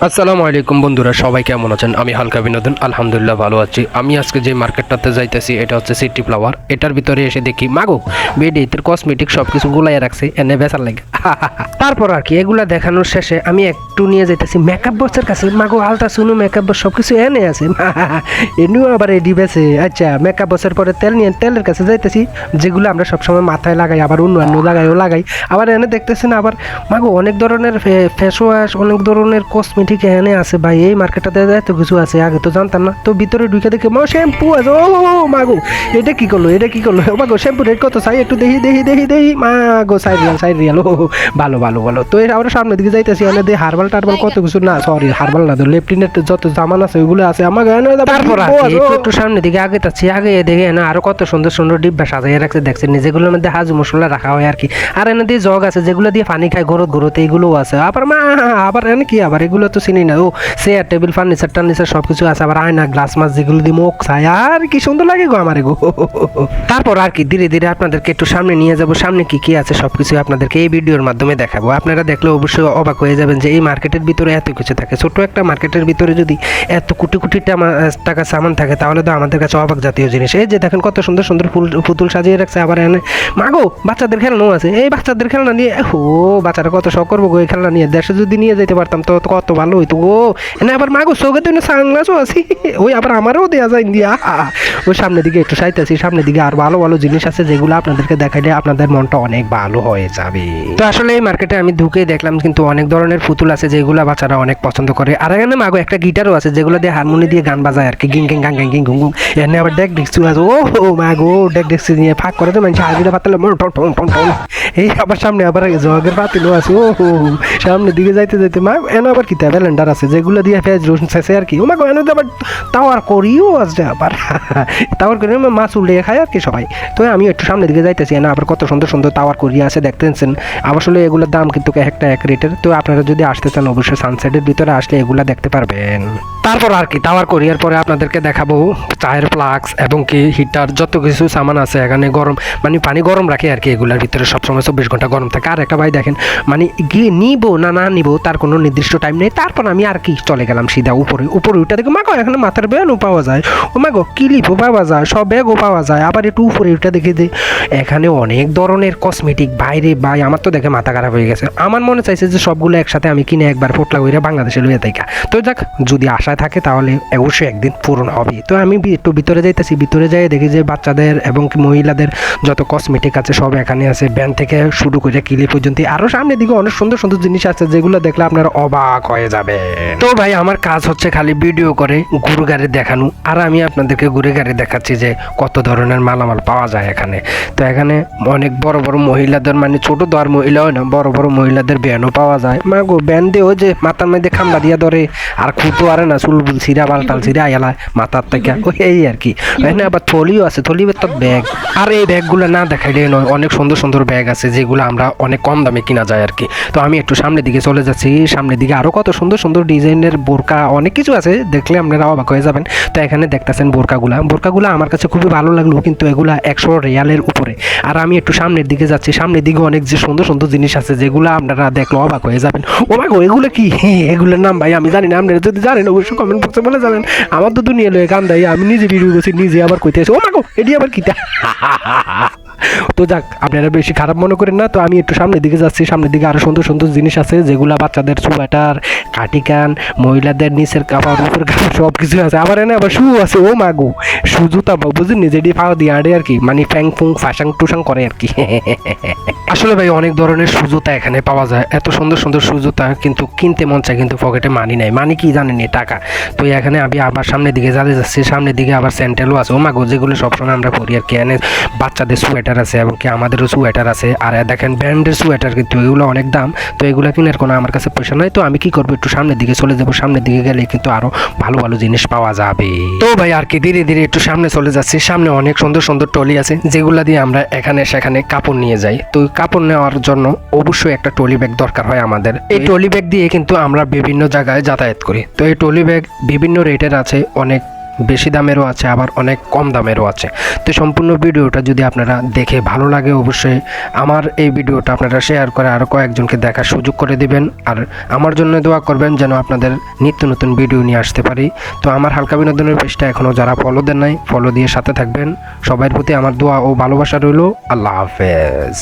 আসসালামু আলাইকুম বন্ধুরা, সবাই কেমন আছেন? আমি হালকা বিনোদন, আলহামদুলিল্লাহ ভালো আছি। আমি আজকে যে মার্কেটটাতে যাইতেছি এটা হচ্ছে সিটি ফ্লাওয়ার। এটার ভিতরে এসে দেখি মাগো বেডিতের কসমেটিক সব কিছু গুলাই রাখছে এনে বেচার লাগে। তারপর আর কি এগুলা দেখানোর শেষে আমি একটু নিয়ে যাইতেছি মেকআপ বক্সের কাছে। মাগো আলতা শুনো মেকআপ বক্স সব কিছু এনে আছে, এনেও আবার এডি বেছে। আচ্ছা মেকআপ বক্সের পরে তেল নিয়ে তেলের কাছে যাইতেছি, যেগুলো আমরা সবসময় মাথায় লাগাই, আবার অন্য জায়গায়ও লাগাই। আবার এনে দেখতেছি না আবার মাগো অনেক ধরনের ফেস ওয়াশ, অনেক ধরনের কসমেটিক এনে আছে। ভাই এই মার্কেটটাতে এত কিছু আছে, আগে তো জানতাম না। তো ভিতরে ঢুকে দেখে মা শ্যাম্পু আছে। ও মাগো এটা কি করলো, এটা কি করলো? মাগো শ্যাম্পু রেট কত? চাই একটু দেখি মাগো 4 রিয়াল ও ভালো। তো আমরা সামনের দিকে যাইতেছি, এনে দিয়ে হারবাল টারবাল কত কিছু, না সরি হারবাল না, তো লেফটিনের যত জামান আছে ওইগুলো আছে আমার। তারপর একটু সামনের দিকে আগে দেখে না আরো কত সুন্দর সুন্দর ডিব্বা সাজাই রাখছে দেখছেন, যেগুলোর মধ্যে হাজু মশলা রাখা হয় আর কি। আর এনে দিয়ে জগ আছে যেগুলো দিয়ে পানি খায় ঘরত এইগুলোও আছে। আবার আবার এনে কি আবার এগুলো তো চিনি না। ও চেয়ার টেবিল ফার্নিচার সব কিছু আছে। আবার আয়না গ্লাস মাছ যেগুলো দিয়ে মুখ চায়, আর কি সুন্দর লাগে গো আমার গো। তারপর আর কি ধীরে ধীরে আপনাদেরকে একটু সামনে নিয়ে যাব। সামনে কি আছে সবকিছু আপনাদেরকে এই ভিডিওর মাধ্যমে দেখাবো। আপনারা দেখলে অবশ্যই অবাক হয়ে যাবেন যে এই মার্কেটের ভিতরে এত কিছু থাকে। ছোট একটা মার্কেটের ভিতরে যদি এত কোটি টাকা সামান থাকে তাহলে তো আমাদের কাছে অবাক জাতীয় জিনিস। এই যে দেখেন কত সুন্দর সুন্দর পুতুল সাজিয়ে রাখছে। আবার এনে মাগো বাচ্চাদের খেলনাও আছে। এই বাচ্চাদের খেলনা নিয়ে বাচ্চারা কত শখ করবো গো এই খেলনা নিয়ে। দেশে যদি নিয়ে যেতে পারতাম তো কত ভালো হইতো গো। এনে আবার মাগো চোখে তো সানগ্লাসও আছে। ওই আবার আমারও দেওয়া যায় দিয়া। ওই সামনের দিকে একটু চাইতেছি, সামনের দিকে আর ভালো জিনিস আছে যেগুলো আপনাদেরকে দেখাইলে আপনাদের মনটা অনেক ভালো হয়ে যাবে। তো আসলে এই মার্কেটে আমি ঢুকে দেখলাম কিন্তু অনেক ধরনের পুতুল আছে যেগুলো বাচ্চারা অনেক পছন্দ করে। আর এখানে মাগো একটা গিটারও আছে যেগুলো দিয়ে হারমোনি দিয়ে গান বাজায় আর কি, গিং গিং গাং গিং গুং গুং। এনে আবার ডেক ডেক্সু আছে। ও মাগো ডেক ডেক্সু নিয়ে ফাঁক করে তো মানুষ হাজিরা পাতলে টন। এই আবার সামনে আবার জগের পাতিলও আছে। সামনের দিকে যাইতে মা এনে আবার কি ব্যালেন্ডার আছে যেগুলো দিয়ে ফেজ রোশন শেষে আর কি। ও মাগো এনে আবার টাওয়ার করিও আছে। আবার টাওয়ার করি মাছ উল্টে খায় আর কি সবাই। তো আমি একটু সামনের দিকে যাইতেছি, এনে আবার কত সুন্দর সুন্দর টাওয়ার করিয়া আছে দেখতেছেন। আসলে এগুলোর দাম কিন্তু একটা এক রেটের। তো আপনারা যদি আসতে চান অবশ্যই সানসেটের ভিতরে আসলে এগুলা দেখতে পারবেন। তারপর আর কি টাওয়ার কোরিয়ার পরে আপনাদেরকে দেখাবো চায়ের ফ্লাক্স এবং কি হিটার যত কিছু সামান আছে এখানে। গরম মানে পানি গরম রাখে আর কি এগুলার ভিতরে, সবসময় 24 ঘন্টা গরম থাকে। আর একটা ভাই দেখেন মানে গিয়ে নিবো না নিবো তার কোনো নির্দিষ্ট টাইম নেই। তারপর আমি আর কি চলে গেলাম সিধা উপরে উঠে দেখো মাগো এখানে মাথার ব্যাগও পাওয়া যায়। ও মাগো ক্লিপও পাওয়া যায়, সব ব্যাগও পাওয়া যায়। আবার একটু উপরে উঠে দেখে যে এখানে অনেক ধরনের কসমেটিক। বাইরে ভাই আমার তো দেখে মাথা খারাপ হয়ে গেছে। আমার মনে চাইছে যে সবগুলো একসাথে আমি কিনে একবার পোটলা করে বাংলাদেশে লইয়া থাকা। তো যাক যদি আশায় থাকে তাহলে অবশ্যই একদিন পূরণ হবে। তো আমি একটু ভিতরে যাইতেছি, ভিতরে যাই দেখি যে বাচ্চাদের এবং মহিলাদের যত কসমেটিক আছে সব এখানে আছে, ব্যান্ড থেকে শুরু করে কিলি পর্যন্ত। আরও সামনের দিকে অনেক সুন্দর সুন্দর জিনিস আছে যেগুলো দেখলে আপনারা অবাক হয়ে যাবে। তো ভাই আমার কাজ হচ্ছে খালি ভিডিও করে ঘুরে গাড়ি দেখানো, আর আমি আপনাদেরকে ঘুরে গাড়ি দেখাচ্ছি যে কত ধরনের মালামাল পাওয়া যায় এখানে। তো এখানে অনেক বড় মহিলাদের মানে ছোট তো আর মহিলা হয় না, বড় মহিলাদের ব্যানও পাওয়া যায়। মাগো ব্যান দিয়ে ওই যে মাথার মধ্যে খাম্বা দিয়া ধরে আর খুঁতো আরে না চুলবুল ছিঁড়া বালটাল ছিঁড়া আয়ালা মাথার থেকে ওই এই আর কি। এখানে আবার থলিও আছে, থলিও তো ব্যাগ। আর এই ব্যাগগুলো না দেখাইলে নয়, অনেক সুন্দর সুন্দর ব্যাগ আছে যেগুলো আমরা অনেক কম দামে কিনা যায় আর কি। তো আমি একটু সামনের দিকে চলে যাচ্ছি, সামনের দিকে আরও কত সুন্দর সুন্দর ডিজাইনের বোরকা অনেক কিছু আছে, দেখলে আপনারা অবাক হয়ে যাবেন। তো এখানে দেখতেছেন বোরকাগুলো আমার কাছে খুবই ভালো লাগলো, কিন্তু এগুলা 100 রিয়ালের উপরে। আর আমি একটু সামনের দিকে যাচ্ছি, সামনের দিকে অনেক যে সুন্দর সুন্দর জিনিস আছে যেগুলো আপনারা দেখলে অবাক হয়ে যাবেন। ও মাগো এগুলো কি? এগুলোর নাম ভাই আমি জানি না, আপনারা যদি জানেন অবশ্যই কমেন্ট বক্সে বলে যাবেন। আমার তো দুনিয়া লয়ে গান দেয়, আমি নিজে ভিডিও করছি, নিজে আবার কইতে আছি ও মাগো এটি আবার কিটা। তো যাক আপনারা বেশি খারাপ মনে করেন না। তো আমি একটু সামনের দিকে যাচ্ছি, সামনের দিকে আরো সুন্দর সুন্দর জিনিস আছে যেগুলো বাচ্চাদের সোয়েটার, কাটিকান, মহিলাদের নিচের কাপড়, উপর কাপড় সব কিছু আছে। আবার এনে আবার শু আছে। ও মাগো শু জুতা বুঝলি নিজে দিয়ে পাওয়া দিয়ে আড়ে আর কি, মানে ফ্যাং ফুং ফাঁসাং টুসাং করে আর কি। আসলে ভাই অনেক ধরনের সুজুতা এখানে পাওয়া যায়, এত সুন্দর সুন্দর সুজুতা, কিন্তু কিনতে মন চায় কিন্তু পকেটে মানি নাই। মানি কি জানেন টাকা। তো এখানে আমি আবার সামনের দিকে যাচ্ছি, সামনের দিকে আবার স্যান্ডেলও আছে। ও মাগো যেগুলো সবসময় আমরা পরি আর কি। এনে বাচ্চাদের সোয়েটার আছে এবং কি আমাদেরও সোয়েটার আছে। আর দেখেন ব্র্যান্ডের সোয়েটার, কিন্তু এগুলো অনেক দাম। তো এগুলো কেনার কোনো আমার কাছে পয়সা নয়। তো আমি কি করবো একটু সামনের দিকে চলে যাবো, সামনের দিকে গেলে কিন্তু আরো ভালো জিনিস পাওয়া যাবে। তো ভাই আর কি ধীরে ধীরে একটু সামনে চলে যাচ্ছি। সামনে অনেক সুন্দর সুন্দর টলি আছে যেগুলো দিয়ে আমরা এখানে সেখানে কাপড় নিয়ে যাই। তো কাপড় নেওয়ার জন্য অবশ্যই একটা টলি ব্যাগ দরকার হয় আমাদের। এই টলি ব্যাগ দিয়ে কিন্তু আমরা বিভিন্ন জায়গায় যাতায়াত করি। তো এই টলি ব্যাগ বিভিন্ন রেটের আছে, অনেক বেশি দামেরও আছে, আবার অনেক কম দামেরও আছে। তো সম্পূর্ণ ভিডিওটা যদি আপনারা দেখে ভালো লাগে, অবশ্যই আমার এই ভিডিওটা আপনারা শেয়ার করে আরও কয়েকজনকে দেখার সুযোগ করে দিবেন। আর আমার জন্য দোয়া করবেন যেন আপনাদের নিত্য নতুন ভিডিও নিয়ে আসতে পারি। তো আমার হালকা বিনোদনের পেজটা এখনও যারা ফলো দেন নাই, ফলো দিয়ে সাথে থাকবেন। সবার প্রতি আমার দোয়া ও ভালোবাসা রইল। আল্লাহ হাফেজ।